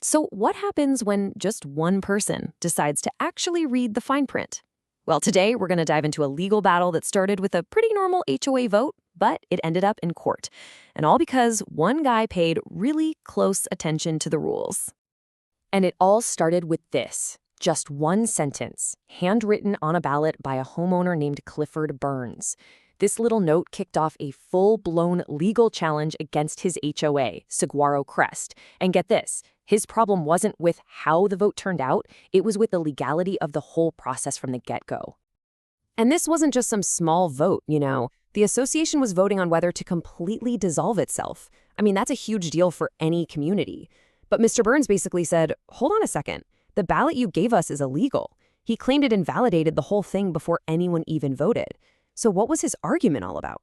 So what happens when just one person decides to actually read the fine print? Well, today we're going to dive into a legal battle that started with a pretty normal HOA vote, but it ended up in court. And all because one guy paid really close attention to the rules. And it all started with this. Just one sentence, handwritten on a ballot by a homeowner named Clifford S. This little note kicked off a full-blown legal challenge against his HOA, Saguaro Crest. And get this, his problem wasn't with how the vote turned out, it was with the legality of the whole process from the get-go. And this wasn't just some small vote, you know. The association was voting on whether to completely dissolve itself. I mean, that's a huge deal for any community. But Mr. Burns basically said, hold on a second. The ballot you gave us is illegal. He claimed it invalidated the whole thing before anyone even voted. So what was his argument all about?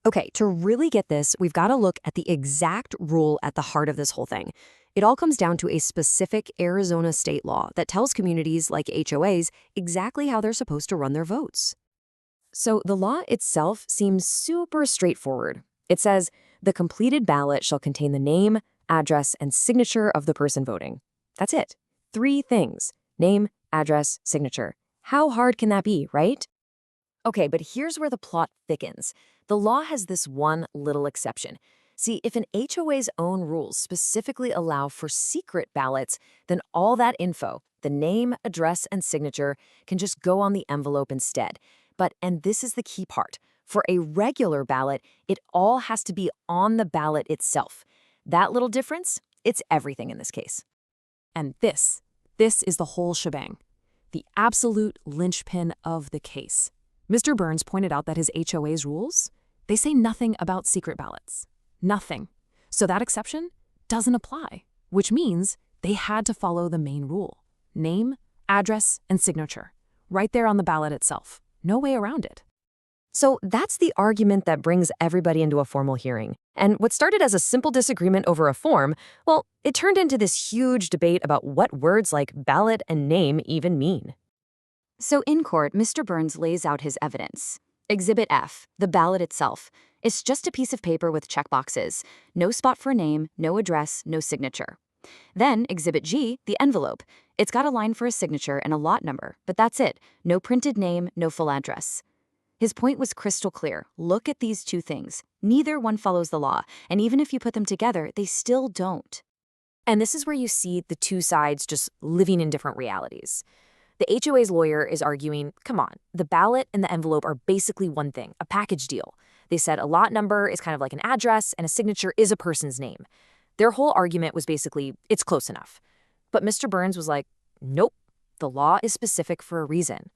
Okay, to really get this, we've got to look at the exact rule at the heart of this whole thing. It all comes down to a specific Arizona state law that tells communities like HOAs exactly how they're supposed to run their votes. So the law itself seems super straightforward. It says, the completed ballot shall contain the name, address, and signature of the person voting. That's it. 3 things. Name, address, signature. How hard can that be, right? Okay, but here's where the plot thickens. The law has this one little exception. See, if an HOA's own rules specifically allow for secret ballots, then all that info, the name, address, and signature, can just go on the envelope instead. But, and this is the key part, for a regular ballot, it all has to be on the ballot itself. That little difference, it's everything in this case. And this is the whole shebang, the absolute linchpin of the case. Mr. Burns pointed out that his HOA's rules, they say nothing about secret ballots. Nothing. So that exception doesn't apply, which means they had to follow the main rule. Name, address, and signature. Right there on the ballot itself. No way around it. So that's the argument that brings everybody into a formal hearing. And what started as a simple disagreement over a form, well, it turned into this huge debate about what words like ballot and name even mean. So in court, Mr. Burns lays out his evidence. Exhibit F, the ballot itself. It's just a piece of paper with checkboxes. No spot for a name, no address, no signature. Then Exhibit G, the envelope. It's got a line for a signature and a lot number, but that's it. No printed name, no full address. His point was crystal clear. Look at these 2 things. Neither one follows the law, and even if you put them together, they still don't. And this is where you see the 2 sides just living in different realities. The HOA's lawyer is arguing, come on, the ballot and the envelope are basically one thing, a package deal. They said a lot number is kind of like an address and a signature is a person's name. Their whole argument was basically, it's close enough. But Mr. Burns was like, nope, the law is specific for a reason.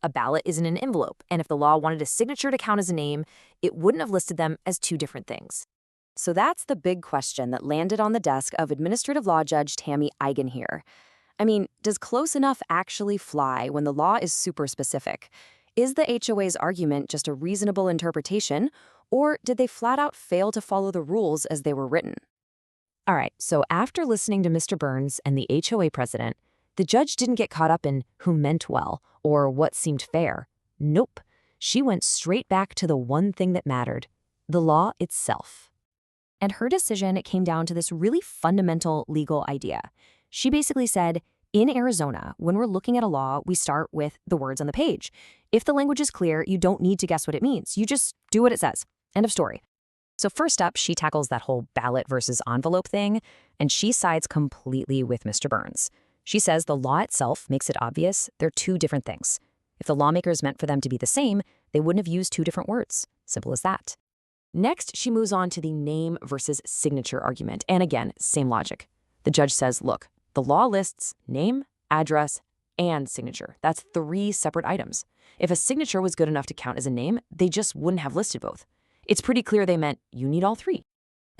A ballot isn't an envelope, and if the law wanted a signature to count as a name, it wouldn't have listed them as 2 different things. So that's the big question that landed on the desk of Administrative Law Judge Tammy Eigen here. I mean, does close enough actually fly when the law is super specific? Is the HOA's argument just a reasonable interpretation, or did they flat out fail to follow the rules as they were written? All right, so after listening to Mr. Burns and the HOA president, the judge didn't get caught up in who meant well or what seemed fair. Nope. She went straight back to the one thing that mattered, the law itself. And her decision, it came down to this really fundamental legal idea. She basically said, in Arizona, when we're looking at a law, we start with the words on the page. If the language is clear, you don't need to guess what it means. You just do what it says. End of story. So first up, she tackles that whole ballot versus envelope thing, and she sides completely with Mr. Burns. She says the law itself makes it obvious they're 2 different things. If the lawmakers meant for them to be the same, they wouldn't have used 2 different words. Simple as that. Next, she moves on to the name versus signature argument. And again, same logic. The judge says, look, the law lists name, address, and signature. That's 3 separate items. If a signature was good enough to count as a name, they just wouldn't have listed both. It's pretty clear they meant you need all 3.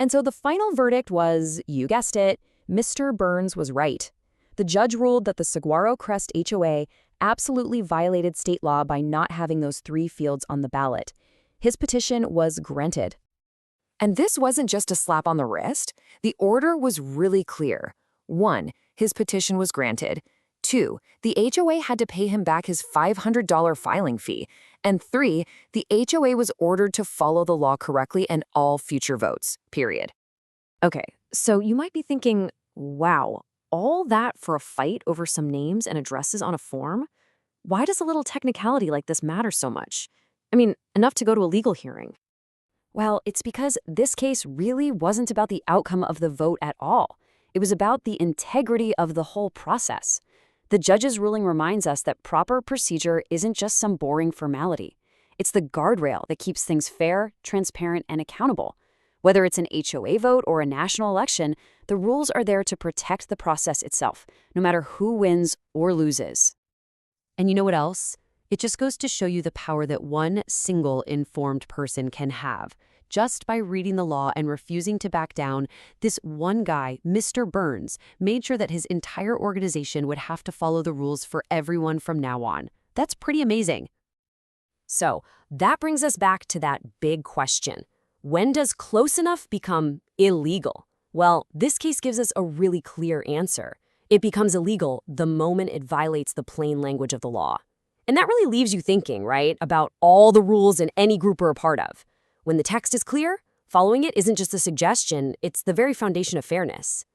And so the final verdict was, you guessed it, Mr. Burns was right. The judge ruled that the Saguaro Crest HOA absolutely violated state law by not having those 3 fields on the ballot. His petition was granted. And this wasn't just a slap on the wrist. The order was really clear. 1, his petition was granted. 2, the HOA had to pay him back his $500 filing fee. And 3, the HOA was ordered to follow the law correctly in all future votes, period. Okay, so you might be thinking, Wow, all that for a fight over some names and addresses on a form? Why does a little technicality like this matter so much? I mean, enough to go to a legal hearing. Well, it's because this case really wasn't about the outcome of the vote at all. It was about the integrity of the whole process. The judge's ruling reminds us that proper procedure isn't just some boring formality. It's the guardrail that keeps things fair, transparent, and accountable. Whether it's an HOA vote or a national election, the rules are there to protect the process itself, no matter who wins or loses. And you know what else? It just goes to show you the power that one single informed person can have. Just by reading the law and refusing to back down, this one guy, Mr. Burns, made sure that his entire organization would have to follow the rules for everyone from now on. That's pretty amazing. So that brings us back to that big question. When does close enough become illegal? Well, this case gives us a really clear answer. It becomes illegal the moment it violates the plain language of the law. And that really leaves you thinking, right, about all the rules in any group are a part of. When the text is clear, following it isn't just a suggestion, it's the very foundation of fairness.